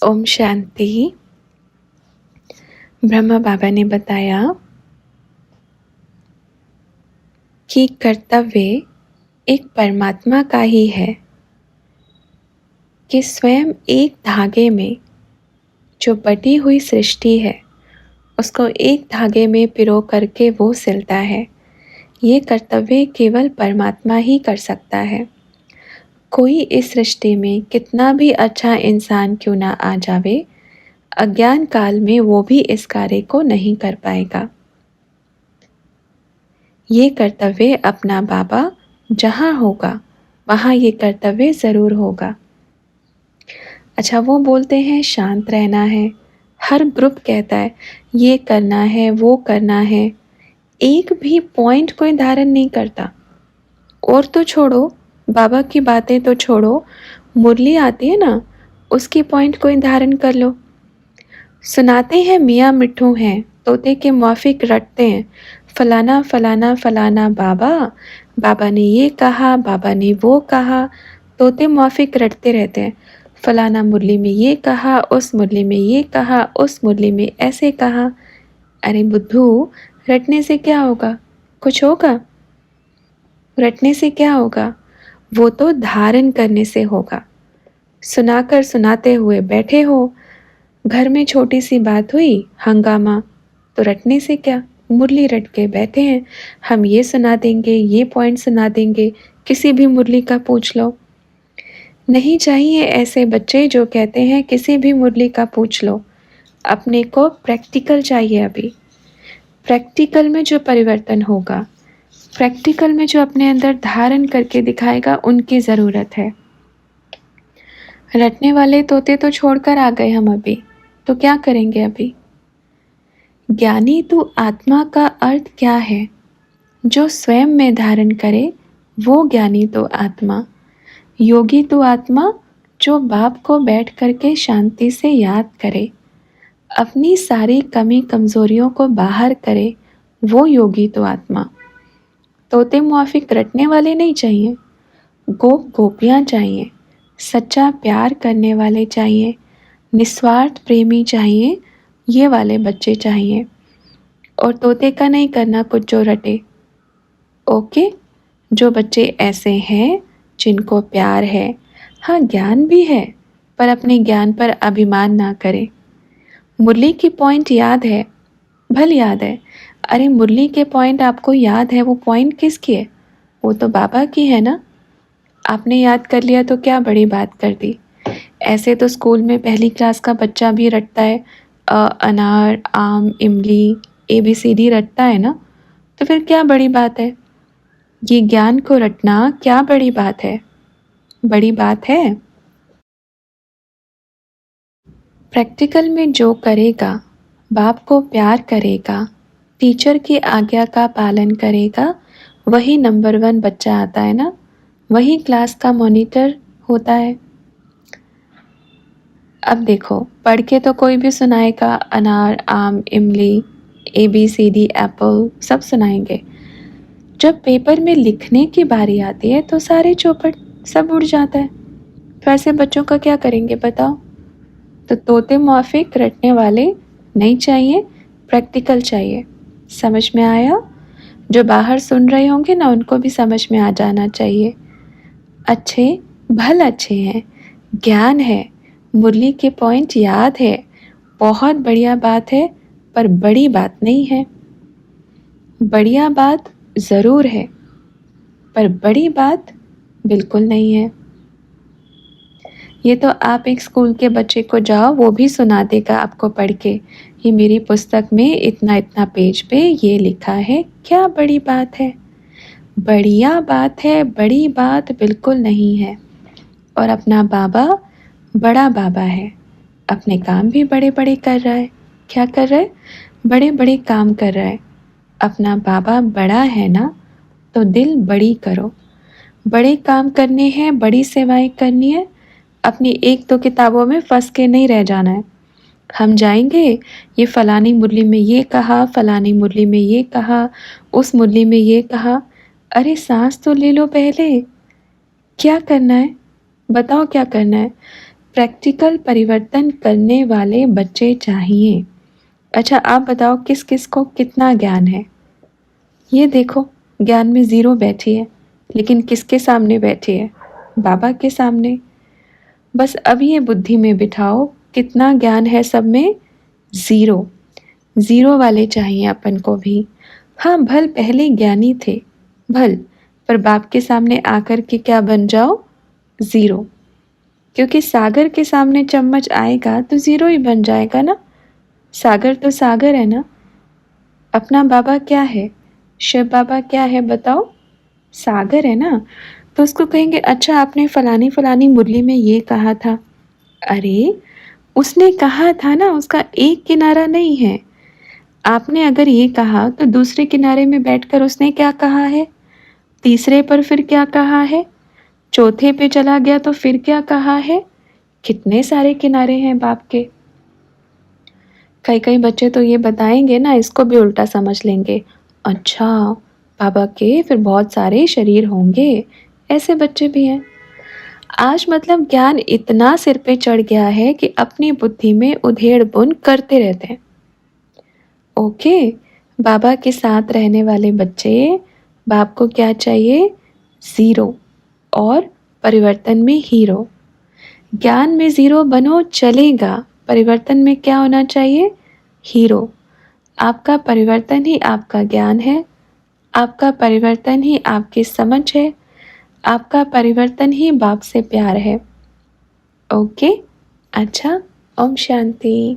ओम शांति। ब्रह्मा बाबा ने बताया कि कर्तव्य एक परमात्मा का ही है कि स्वयं एक धागे में जो बटी हुई सृष्टि है उसको एक धागे में पिरो करके वो सिलता है। ये कर्तव्य केवल परमात्मा ही कर सकता है। कोई इस सृष्टि में कितना भी अच्छा इंसान क्यों ना आ जावे, अज्ञान काल में वो भी इस कार्य को नहीं कर पाएगा। ये कर्तव्य अपना बाबा जहाँ होगा वहाँ ये कर्तव्य ज़रूर होगा। अच्छा, वो बोलते हैं शांत रहना है, हर ग्रुप कहता है ये करना है वो करना है, एक भी पॉइंट कोई धारण नहीं करता। और तो छोड़ो, बाबा की बातें तो छोड़ो, मुरली आती है ना, उसकी पॉइंट कोई धारण कर लो। सुनाते हैं मियाँ मिट्ठू हैं, तोते के मुआफिक रटते हैं, फलाना फलाना फलाना बाबा, बाबा ने ये कहा, बाबा ने वो कहा, तोते मुआफिक रटते रहते हैं। फलाना मुरली में ये कहा, उस मुरली में ये कहा, उस मुरली में ऐसे कहा। अरे बुद्धू, रटने से क्या होगा? कुछ होगा? रटने से क्या होगा? वो तो धारण करने से होगा। सुनाकर सुनाते हुए बैठे हो, घर में छोटी सी बात हुई, हंगामा, तो रटने से क्या? मुरली रट के बैठे हैं, हम ये सुना देंगे, ये पॉइंट सुना देंगे, किसी भी मुरली का पूछ लो। नहीं चाहिए ऐसे बच्चे जो कहते हैं किसी भी मुरली का पूछ लो। अपने को प्रैक्टिकल चाहिए। अभी प्रैक्टिकल में जो परिवर्तन होगा, प्रैक्टिकल में जो अपने अंदर धारण करके दिखाएगा, उनकी ज़रूरत है। रटने वाले तोते तो छोड़कर आ गए हम अभी, तो क्या करेंगे अभी? ज्ञानी तू आत्मा का अर्थ क्या है? जो स्वयं में धारण करे वो ज्ञानी तो आत्मा। योगी तो आत्मा जो बाप को बैठ करके शांति से याद करे, अपनी सारी कमी कमज़ोरियों को बाहर करे, वो योगी तो आत्मा। तोते मुआफिक रटने वाले नहीं चाहिए, गोप गोपियाँ चाहिए, सच्चा प्यार करने वाले चाहिए, निस्वार्थ प्रेमी चाहिए, ये वाले बच्चे चाहिए। और तोते का नहीं करना कुछ जो रटे। ओके, जो बच्चे ऐसे हैं जिनको प्यार है, हाँ ज्ञान भी है, पर अपने ज्ञान पर अभिमान ना करें। मुरली की पॉइंट याद है, भल याद है। अरे मुरली के पॉइंट आपको याद है, वो पॉइंट किसकी है? वो तो बाबा की है ना। आपने याद कर लिया तो क्या बड़ी बात कर दी। ऐसे तो स्कूल में पहली क्लास का बच्चा भी रटता है, अनार आम इमली ABCD रटता है ना, तो फिर क्या बड़ी बात है? ये ज्ञान को रटना क्या बड़ी बात है? बड़ी बात है। प्रैक्टिकल में जो करेगा, बाप को प्यार करेगा, टीचर की आज्ञा का पालन करेगा, वही नंबर 1 बच्चा आता है ना, वही क्लास का मॉनिटर होता है। अब देखो, पढ़ के तो कोई भी सुनाएगा, अनार आम इमली ABCD एप्पल सब सुनाएंगे। जब पेपर में लिखने की बारी आती है तो सारे चौपट सब उड़ जाता है। तो ऐसे बच्चों का क्या करेंगे बताओ? तो तोते मुआफिक रटने वाले नहीं चाहिए, प्रैक्टिकल चाहिए। समझ में आया? जो बाहर सुन रहे होंगे ना, उनको भी समझ में आ जाना चाहिए। अच्छे भल अच्छे हैं, ज्ञान है, मुरली के पॉइंट याद है, बहुत बढ़िया बात है, पर बड़ी बात नहीं है। बढ़िया बात ज़रूर है, पर बड़ी बात बिल्कुल नहीं है। ये तो आप एक स्कूल के बच्चे को जाओ, वो भी सुना देगा आपको पढ़ के, ये मेरी पुस्तक में इतना इतना पेज पे ये लिखा है, क्या बड़ी बात है? बढ़िया बात है, बड़ी बात बिल्कुल नहीं है। और अपना बाबा बड़ा बाबा है, अपने काम भी बड़े बड़े कर रहा है। क्या कर रहा है? बड़े बड़े काम कर रहा है। अपना बाबा बड़ा है ना, तो दिल बड़ी करो। बड़े काम करने हैं, बड़ी सेवाएं करनी है, अपनी एक दो किताबों में फंस के नहीं रह जाना है। हम जाएंगे, ये फलानी मुरली में ये कहा, फलानी मुरली में ये कहा, उस मुरली में ये कहा। अरे सांस तो ले लो पहले। क्या करना है बताओ, क्या करना है? प्रैक्टिकल परिवर्तन करने वाले बच्चे चाहिए। अच्छा, आप बताओ किस किस को कितना ज्ञान है? ये देखो, ज्ञान में ज़ीरो बैठी है, लेकिन किसके सामने बैठी है? बाबा के सामने। बस अब ये बुद्धि में बिठाओ, कितना ज्ञान है सब में? ज़ीरो। ज़ीरो वाले चाहिए अपन को भी। हाँ, भल पहले ज्ञानी थे, भल, पर बाप के सामने आकर के क्या बन जाओ? ज़ीरो। क्योंकि सागर के सामने चम्मच आएगा तो ज़ीरो ही बन जाएगा ना। सागर तो सागर है ना। अपना बाबा क्या है? शिव बाबा क्या है बताओ? सागर है ना। तो उसको कहेंगे, अच्छा आपने फलानी फलानी मुरली में ये कहा था। अरे, उसने कहा था ना, उसका एक किनारा नहीं है। आपने अगर ये कहा तो दूसरे किनारे में बैठकर उसने क्या कहा है? तीसरे पर फिर क्या कहा है? चौथे पे चला गया तो फिर क्या कहा है? कितने सारे किनारे हैं बाप के। कई कई बच्चे तो ये बताएंगे ना, इसको भी उल्टा समझ लेंगे। अच्छा, बाबा के फिर बहुत सारे शरीर होंगे। ऐसे बच्चे भी हैं। आज मतलब ज्ञान इतना सिर पे चढ़ गया है कि अपनी बुद्धि में उधेड़ बुन करते रहते हैं। ओके, बाबा के साथ रहने वाले बच्चे, बाप को क्या चाहिए? ज़ीरो। और परिवर्तन में हीरो। ज्ञान में ज़ीरो बनो चलेगा, परिवर्तन में क्या होना चाहिए? हीरो। आपका परिवर्तन ही आपका ज्ञान है, आपका परिवर्तन ही आपकी समझ है, आपका परिवर्तन ही बाप से प्यार है। ओके, अच्छा, ओम शांति।